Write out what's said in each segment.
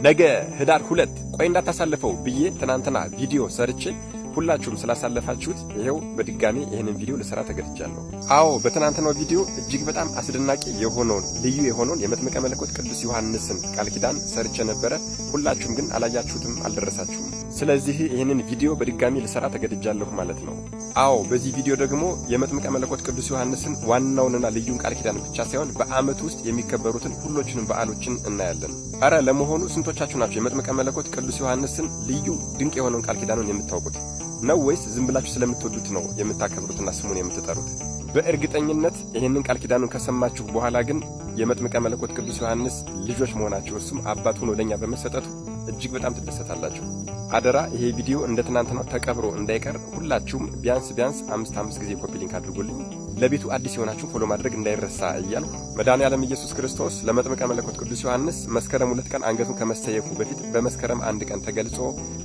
ነገ ህዳር 2 ቆይ እንዳታሳልፈው ብዬ ትናንትና ቪዲዮ ሰርቼ ሁላችሁም ስላሳለፋችሁት ይሄው በድጋሚ ይሄንን ቪዲዮ ልሰራ ተገድጃለሁ። አዎ በትናንትናው ቪዲዮ እጅግ በጣም አስደናቂ የሆነውን ልዩ የሆነውን የመጥምቀ መለኮት ቅዱስ ዮሐንስን ቃል ኪዳን ሰርቼ ነበረ። ሁላችሁም ግን አላያችሁትም፣ አልደረሳችሁም። ስለዚህ ይሄንን ቪዲዮ በድጋሚ ልሰራ ተገድጃለሁ ማለት ነው። አዎ በዚህ ቪዲዮ ደግሞ የመጥምቀ መለኮት ቅዱስ ዮሐንስን ዋናውንና ልዩን ቃል ኪዳን ብቻ ሳይሆን በዓመት ውስጥ የሚከበሩትን ሁሎችንም በዓሎችን እናያለን። አረ ለመሆኑ ስንቶቻችሁ ናችሁ የመጥምቀ መለኮት ቅዱስ ዮሐንስን ልዩ ድንቅ የሆነውን ቃል ኪዳኑን የምታውቁት? ነው ወይስ ዝም ብላችሁ ስለምትወዱት ነው የምታከብሩትና ስሙን የምትጠሩት? በእርግጠኝነት ይህንን ቃል ኪዳኑን ከሰማችሁ በኋላ ግን የመጥምቀ መለኮት ቅዱስ ዮሐንስ ልጆች መሆናችሁ እርሱም አባት ሆኖ ለኛ በመሰጠቱ እጅግ በጣም ትደሰታላችሁ። አደራ ይሄ ቪዲዮ እንደ ትናንትናው ተቀብሮ እንዳይቀር ሁላችሁም ቢያንስ 5 ጊዜ ኮፒ ሊንክ አድርጉልኝ። ለቤቱ አዲስ የሆናችሁ ፎሎ ማድረግ እንዳይረሳ እያልኩ መድኃኔዓለም ኢየሱስ ክርስቶስ ለመጥምቀ መለኮት ቅዱስ ዮሐንስ መስከረም 2 ቀን አንገቱን ከመሰየፉ በፊት በመስከረም 1 ቀን ተገልጾ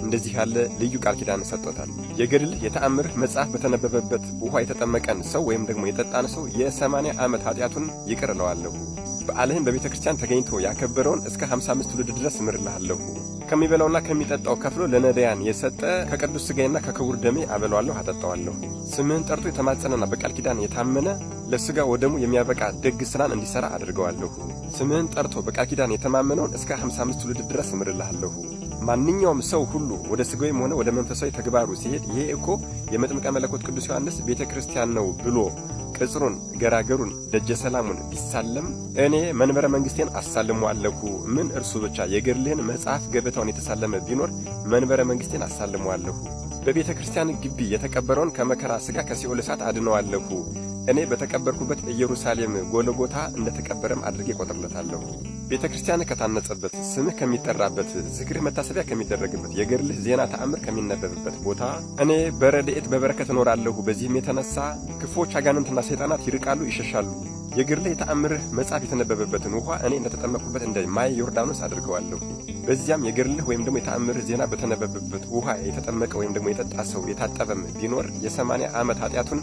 እንደዚህ ያለ ልዩ ቃል ኪዳን ሰጥቶታል። የገድልህ የተአምርህ መጽሐፍ በተነበበበት ውኃ የተጠመቀን ሰው ወይም ደግሞ የጠጣን ሰው የ80 ዓመት ኃጢአቱን ይቅር እለዋለሁ። በዓልህን በቤተ ክርስቲያን ተገኝቶ ያከበረውን እስከ 55 ትውልድ ድረስ እምርልሃለሁ። ከሚበላውና ከሚጠጣው ከፍሎ ለነዳያን የሰጠ ከቅዱስ ሥጋዬና ከክቡር ደሜ አበላዋለሁ፣ አጠጣዋለሁ። ስምህን ጠርቶ የተማጸነና በቃል ኪዳን የታመነ ለሥጋ ወደሙ የሚያበቃ ደግ ሥራን እንዲሠራ አድርገዋለሁ። ስምህን ጠርቶ በቃል ኪዳን የተማመነውን እስከ 55 ትውልድ ድረስ እምርልሃለሁ። ማንኛውም ሰው ሁሉ ወደ ሥጋዊም ሆነ ወደ መንፈሳዊ ተግባሩ ሲሄድ ይሄ እኮ የመጥምቀ መለኮት ቅዱስ ዮሐንስ ቤተ ክርስቲያን ነው ብሎ ቅጽሩን ገራገሩን ደጀ ሰላሙን ቢሳለም እኔ መንበረ መንግሥቴን አሳልመዋለሁ። ምን እርሱ ብቻ የገድልህን መጽሐፍ ገበታውን የተሳለመ ቢኖር መንበረ መንግሥቴን አሳልመዋለሁ። በቤተ ክርስቲያን ግቢ የተቀበረውን ከመከራ ሥጋ ከሲኦል እሳት አድነዋለሁ። እኔ በተቀበርኩበት ኢየሩሳሌም ጎልጎታ እንደተቀበረም አድርጌ ቆጥርለታለሁ። ቤተ ክርስቲያን ከታነጸበት፣ ስምህ ከሚጠራበት፣ ዝክርህ መታሰቢያ ከሚደረግበት፣ የገድልህ ዜና ተአምር ከሚነበብበት ቦታ እኔ በረድኤት በበረከት እኖራለሁ። በዚህም የተነሳ ክፉዎች አጋንንትና ሰይጣናት ይርቃሉ፣ ይሸሻሉ። የገድልህ የተአምርህ መጽሐፍ የተነበበበትን ውኃ እኔ እንደተጠመቅኩበት እንደ ማየ ዮርዳኖስ አድርገዋለሁ። በዚያም የገድልህ ወይም ደግሞ የተአምርህ ዜና በተነበበበት ውኃ የተጠመቀ ወይም ደግሞ የጠጣ ሰው የታጠበም ቢኖር የ80 ዓመት ኃጢአቱን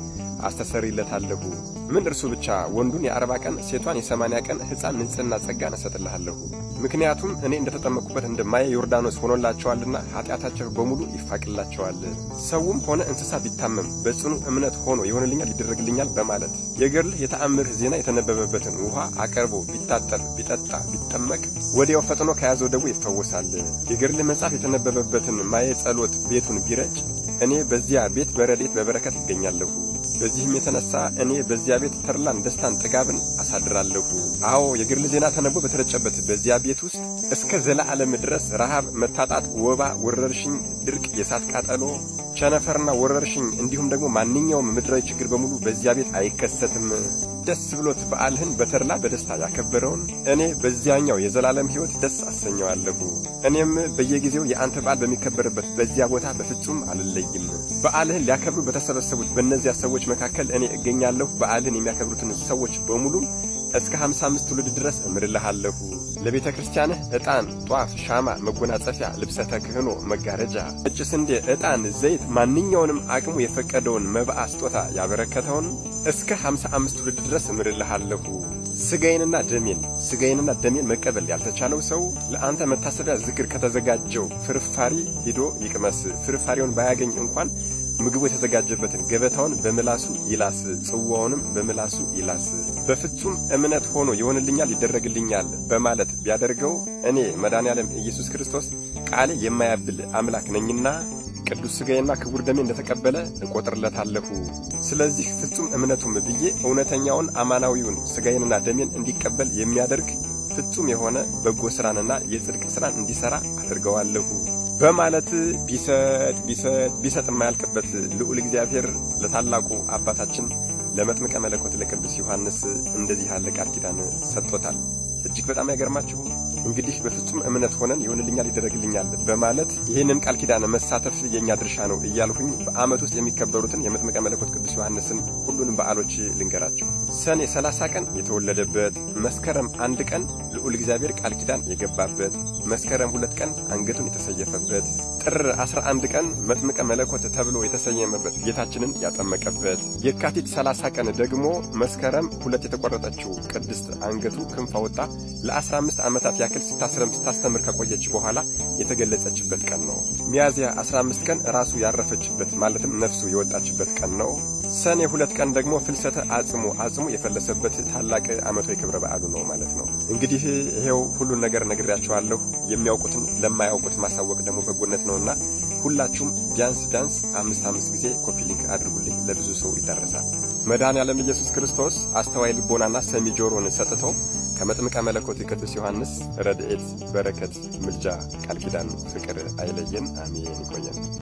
አስተሰርይለታለሁ። ምን እርሱ ብቻ ወንዱን የ40 ቀን ሴቷን የ80 ቀን ሕፃን ንጽሕና ጸጋን እሰጥልሃለሁ። ምክንያቱም እኔ እንደተጠመቅኩበት እንደ ማየ ዮርዳኖስ ሆኖላቸዋልና ኃጢአታቸው በሙሉ ይፋቅላቸዋል። ሰውም ሆነ እንስሳ ቢታመም በጽኑ እምነት ሆኖ ይሆንልኛል፣ ይደረግልኛል በማለት የገድልህ የተአምርህ ዜና የተነበበበትን ውኃ አቀርቦ ቢታጠብ፣ ቢጠጣ፣ ቢጠመቅ ወዲያው ፈጥኖ ከያዘው ደዌ ይፈወሳል። የገድልህ መጽሐፍ የተነበበበትን ማየ ጸሎት ቤቱን ቢረጭ እኔ በዚያ ቤት በረድኤት በበረከት ይገኛለሁ። በዚህም የተነሳ እኔ በዚያ ቤት ተድላን፣ ደስታን፣ ጥጋብን አሳድራለሁ። አዎ የገድል ዜና ተነቦ በተረጨበት በዚያ ቤት ውስጥ እስከ ዘላለም ድረስ ረሃብ፣ መታጣት፣ ወባ፣ ወረርሽኝ፣ ድርቅ፣ የእሳት ቃጠሎ፣ ቸነፈርና ወረርሽኝ እንዲሁም ደግሞ ማንኛውም ምድራዊ ችግር በሙሉ በዚያ ቤት አይከሰትም። ደስ ብሎት በዓልህን በተድላ በደስታ ያከበረውን እኔ በዚያኛው የዘላለም ሕይወት ደስ አሰኘዋለሁ። እኔም በየጊዜው የአንተ በዓል በሚከበርበት በዚያ ቦታ በፍጹም አልለይም። በዓልህን ሊያከብሩ በተሰበሰቡት በእነዚያ ሰዎች መካከል እኔ እገኛለሁ። በዓልህን የሚያከብሩትን ሰዎች በሙሉ እስከ 55 ትውልድ ድረስ እምርልሃለሁ። ለቤተ ክርስቲያንህ ዕጣን፣ ጧፍ፣ ሻማ፣ መጎናጸፊያ፣ ልብሰ ተክህኖ፣ መጋረጃ፣ ነጭ ስንዴ፣ ዕጣን፣ ዘይት፣ ማንኛውንም አቅሙ የፈቀደውን መብአ ስጦታ ያበረከተውን እስከ 55 ትውልድ ድረስ እምርልሃለሁ። ሥጋዬንና ደሜን መቀበል ያልተቻለው ሰው ለአንተ መታሰቢያ ዝክር ከተዘጋጀው ፍርፋሪ ሂዶ ይቅመስ። ፍርፋሪውን ባያገኝ እንኳን ምግቡ የተዘጋጀበትን ገበታውን በምላሱ ይላስ፣ ጽዋውንም በምላሱ ይላስ። በፍጹም እምነት ሆኖ ይሆንልኛል፣ ይደረግልኛል በማለት ቢያደርገው እኔ መድኃኔዓለም ኢየሱስ ክርስቶስ ቃሌ የማያብል አምላክ ነኝና ቅዱስ ሥጋዬና ክቡር ደሜ እንደተቀበለ እቆጥርለታለሁ። ስለዚህ ፍጹም እምነቱም ብዬ እውነተኛውን አማናዊውን ሥጋዬንና ደሜን እንዲቀበል የሚያደርግ ፍጹም የሆነ በጎ ሥራንና የጽድቅ ሥራን እንዲሠራ አድርገዋለሁ በማለት ቢሰጥ የማያልቅበት ልዑል እግዚአብሔር ለታላቁ አባታችን ለመጥምቀ መለኮት ለቅዱስ ዮሐንስ እንደዚህ ያለ ቃል ኪዳን ሰጥቶታል። እጅግ በጣም ያገርማችሁ። እንግዲህ በፍጹም እምነት ሆነን ይሆንልኛል፣ ይደረግልኛል በማለት ይህንን ቃል ኪዳን መሳተፍ የኛ ድርሻ ነው እያልሁኝ በዓመት ውስጥ የሚከበሩትን የመጥምቀ መለኮት ቅዱስ ዮሐንስን ሁሉንም በዓሎች ልንገራቸው። ሰኔ 30 ቀን የተወለደበት፣ መስከረም 1 ቀን ልዑል እግዚአብሔር ቃል ኪዳን የገባበት፣ መስከረም 2 ቀን አንገቱን የተሰየፈበት፣ ጥር 11 ቀን መጥምቀ መለኮት ተብሎ የተሰየመበት ጌታችንን ያጠመቀበት፣ የካቲት 30 ቀን ደግሞ መስከረም 2 የተቆረጠችው ቅድስት አንገቱ ክንፍ አውጣ ለ15 ዓመታት ያክል ስታስተምር ከቆየች በኋላ የተገለጸችበት ቀን ነው። ሚያዝያ 15 ቀን ራሱ ያረፈችበት ማለትም ነፍሱ የወጣችበት ቀን ነው። ሰኔ 2 ቀን ደግሞ ፍልሰተ አጽሙ የፈለሰበት ታላቅ ዓመታዊ ክብረ በዓሉ ነው ማለት ነው። እንግዲህ ይሄው ሁሉን ነገር ነግሬያችኋለሁ። የሚያውቁትን ለማያውቁት ማሳወቅ ደግሞ በጎነት ነውና ሁላችሁም ቢያንስ 5 ጊዜ ኮፒ ሊንክ አድርጉልኝ፣ ለብዙ ሰው ይዳረሳል። መድኃኔዓለም ኢየሱስ ክርስቶስ አስተዋይ ልቦናና ሰሚ ጆሮን ሰጥቶ ከመጥምቀ መለኮት ቅዱስ ዮሐንስ ረድኤት፣ በረከት፣ ምልጃ፣ ቃል ኪዳን፣ ፍቅር አይለየን። አሜን። ይቆየን።